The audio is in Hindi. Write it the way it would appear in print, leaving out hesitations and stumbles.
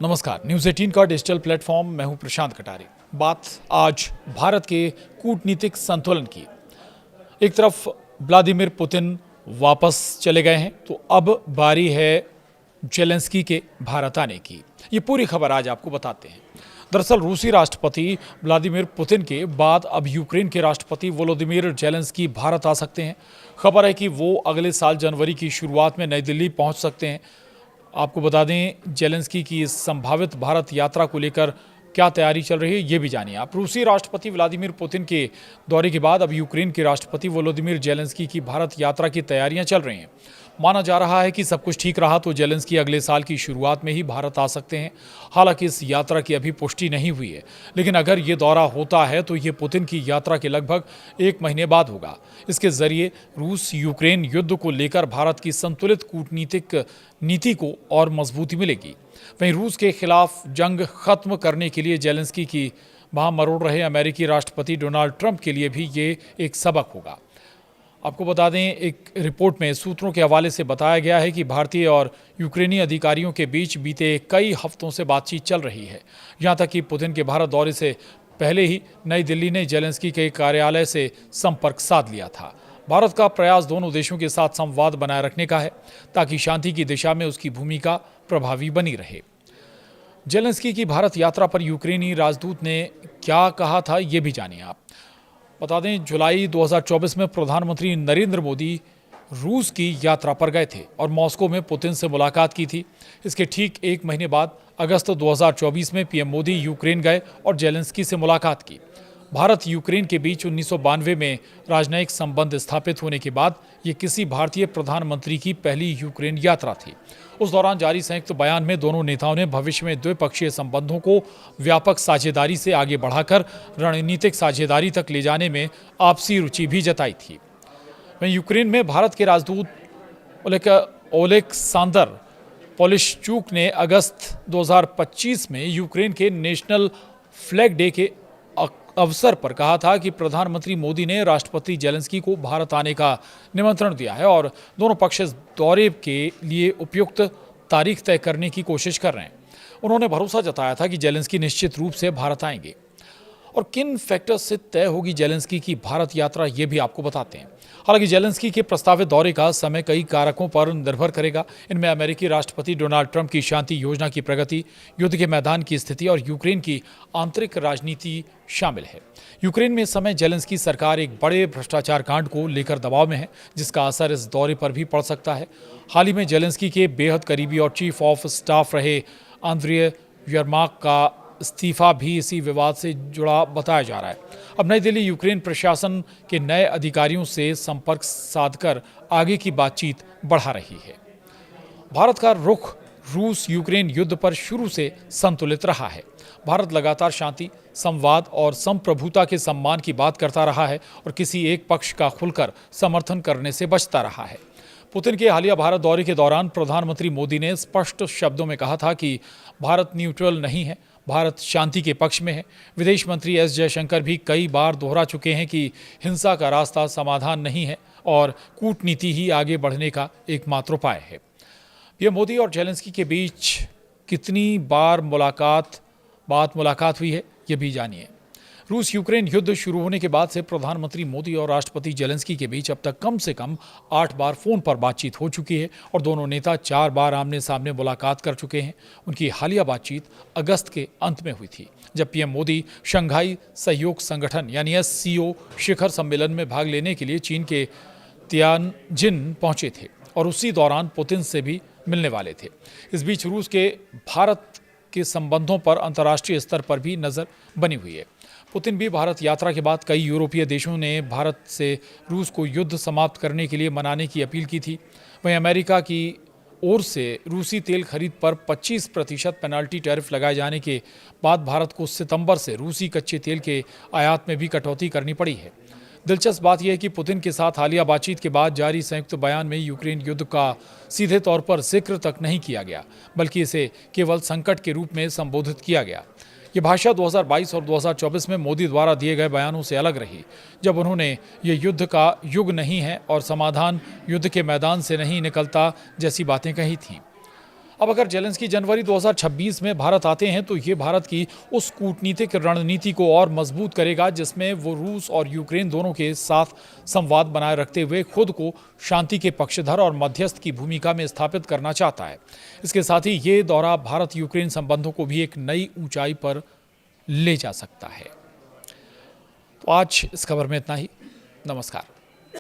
नमस्कार, न्यूज़ 18 का डिजिटल प्लेटफॉर्म। मैं हूं प्रशांत कटारे। बात आज भारत के कूटनीतिक संतुलन की। एक तरफ व्लादिमीर पुतिन वापस चले गए हैं, तो अब बारी है जेलेंस्की के भारत आने की। ये पूरी खबर आज आपको बताते हैं। दरअसल रूसी राष्ट्रपति व्लादिमीर पुतिन के बाद अब यूक्रेन के राष्ट्रपति वोलोदिमीर जेलेंस्की भारत आ सकते हैं। खबर है कि वो अगले साल जनवरी की शुरुआत में नई दिल्ली पहुंच सकते हैं। आपको बता दें, जेलेंस्की की इस संभावित भारत यात्रा को लेकर क्या तैयारी चल रही है, ये भी जानिए आप। रूसी राष्ट्रपति व्लादिमीर पुतिन के दौरे के बाद अब यूक्रेन के राष्ट्रपति वोलोदिमीर जेलेंस्की की भारत यात्रा की तैयारियां चल रही हैं। माना जा रहा है कि सब कुछ ठीक रहा तो जेलेंस्की अगले साल की शुरुआत में ही भारत आ सकते हैं। हालांकि इस यात्रा की अभी पुष्टि नहीं हुई है, लेकिन अगर ये दौरा होता है तो ये पुतिन की यात्रा के लगभग 1 महीने बाद होगा। इसके जरिए रूस यूक्रेन युद्ध को लेकर भारत की संतुलित कूटनीतिक नीति को और मजबूती मिलेगी। वहीं रूस के खिलाफ जंग खत्म करने के लिए जेलेंस्की की बाह मरोड़ रहे अमेरिकी राष्ट्रपति डोनाल्ड ट्रंप के लिए भी ये एक सबक होगा। आपको बता दें, एक रिपोर्ट में सूत्रों के हवाले से बताया गया है कि भारतीय और यूक्रेनी अधिकारियों के बीच बीते कई हफ्तों से बातचीत चल रही है। यहाँ तक कि पुतिन के भारत दौरे से पहले ही नई दिल्ली ने जेलेंस्की के कार्यालय से संपर्क साध लिया था। भारत का प्रयास दोनों देशों के साथ संवाद बनाए रखने का है, ताकि शांति की दिशा में उसकी भूमिका प्रभावी बनी रहे। जेलेंस्की की भारत यात्रा पर यूक्रेनी राजदूत ने क्या कहा था, ये भी जानिए आप। बता दें, जुलाई 2024 में प्रधानमंत्री नरेंद्र मोदी रूस की यात्रा पर गए थे और मॉस्को में पुतिन से मुलाकात की थी। इसके ठीक 1 महीने बाद अगस्त 2024 में पीएम मोदी यूक्रेन गए और जेलेंस्की से मुलाकात की। भारत यूक्रेन के बीच 1992 में राजनयिक संबंध स्थापित होने के बाद ये किसी भारतीय प्रधानमंत्री की पहली यूक्रेन यात्रा थी। उस दौरान जारी संयुक्त बयान में दोनों नेताओं ने भविष्य में द्विपक्षीय संबंधों को व्यापक साझेदारी से आगे बढ़ाकर रणनीतिक साझेदारी तक ले जाने में आपसी रुचि भी जताई थी। वहीं यूक्रेन में भारत के राजदूत ओलेक्सांदर पोलिशचुक ने अगस्त 2025 में यूक्रेन के नेशनल फ्लैग डे के अवसर पर कहा था कि प्रधानमंत्री मोदी ने राष्ट्रपति जेलेंस्की को भारत आने का निमंत्रण दिया है और दोनों पक्ष इस दौरे के लिए उपयुक्त तारीख तय करने की कोशिश कर रहे हैं। उन्होंने भरोसा जताया था कि जेलेंस्की निश्चित रूप से भारत आएंगे। और किन फैक्टर्स से तय होगी जेलेंस्की की भारत यात्रा, ये भी आपको बताते हैं। हालांकि जेलेंस्की के प्रस्तावित दौरे का समय कई कारकों पर निर्भर करेगा। इनमें अमेरिकी राष्ट्रपति डोनाल्ड ट्रंप की शांति योजना की प्रगति, युद्ध के मैदान की स्थिति और यूक्रेन की आंतरिक राजनीति शामिल है। यूक्रेन में इस समय जेलेंस्की सरकार एक बड़े भ्रष्टाचार कांड को लेकर दबाव में है, जिसका असर इस दौरे पर भी पड़ सकता है। हाल ही में जेलेंस्की के बेहद करीबी और चीफ ऑफ स्टाफ रहे आंद्रिय यरमाक का इस्तीफा भी इसी विवाद से जुड़ा बताया जा रहा है। अब नई दिल्ली यूक्रेन प्रशासन के नए अधिकारियों से संपर्क साधकर आगे की बातचीत बढ़ा रही है। भारत का रुख रूस यूक्रेन युद्ध पर शुरू से संतुलित रहा है। भारत लगातार शांति, संवाद और संप्रभुता के सम्मान की बात करता रहा है और किसी एक पक्ष का खुलकर समर्थन करने से बचता रहा है। पुतिन के हालिया भारत दौरे के दौरान प्रधानमंत्री मोदी ने स्पष्ट शब्दों में कहा था कि भारत न्यूट्रल नहीं है, भारत शांति के पक्ष में है। विदेश मंत्री एस जयशंकर भी कई बार दोहरा चुके हैं कि हिंसा का रास्ता समाधान नहीं है और कूटनीति ही आगे बढ़ने का एकमात्र उपाय है। पीएम मोदी और जेलेंस्की के बीच कितनी बार मुलाकात हुई है, ये भी जानिए। रूस यूक्रेन युद्ध शुरू होने के बाद से प्रधानमंत्री मोदी और राष्ट्रपति जेलेंस्की के बीच अब तक कम से कम 8 बार फोन पर बातचीत हो चुकी है और दोनों नेता 4 बार आमने सामने मुलाकात कर चुके हैं। उनकी हालिया बातचीत अगस्त के अंत में हुई थी, जब पीएम मोदी शंघाई सहयोग संगठन यानी SCO शिखर सम्मेलन में भाग लेने के लिए चीन के तियानजिन पहुंचे थे और उसी दौरान पुतिन से भी मिलने वाले थे। इस बीच रूस के भारत के संबंधों पर अंतर्राष्ट्रीय स्तर पर भी नज़र बनी हुई है। पुतिन भी भारत यात्रा के बाद कई यूरोपीय देशों ने भारत से रूस को युद्ध समाप्त करने के लिए मनाने की अपील की थी। वहीं अमेरिका की ओर से रूसी तेल खरीद पर 25% पेनाल्टी टैरिफ लगाए जाने के बाद भारत को सितंबर से रूसी कच्चे तेल के आयात में भी कटौती करनी पड़ी है। दिलचस्प बात यह है कि पुतिन के साथ हालिया बातचीत के बाद जारी संयुक्त बयान में यूक्रेन युद्ध का सीधे तौर पर जिक्र तक नहीं किया गया, बल्कि इसे केवल संकट के रूप में संबोधित किया गया। ये भाषा 2022 और 2024 में मोदी द्वारा दिए गए बयानों से अलग रही, जब उन्होंने ये युद्ध का युग नहीं है और समाधान युद्ध के मैदान से नहीं निकलता जैसी बातें कही थीं। अब अगर जेलेंस्की जनवरी 2026 में भारत आते हैं तो ये भारत की उस कूटनीतिक रणनीति को और मजबूत करेगा जिसमें वो रूस और यूक्रेन दोनों के साथ संवाद बनाए रखते हुए खुद को शांति के पक्षधर और मध्यस्थ की भूमिका में स्थापित करना चाहता है। इसके साथ ही ये दौरा भारत यूक्रेन संबंधों को भी एक नई ऊंचाई पर ले जा सकता है। तो आज इस खबर में इतना ही। नमस्कार।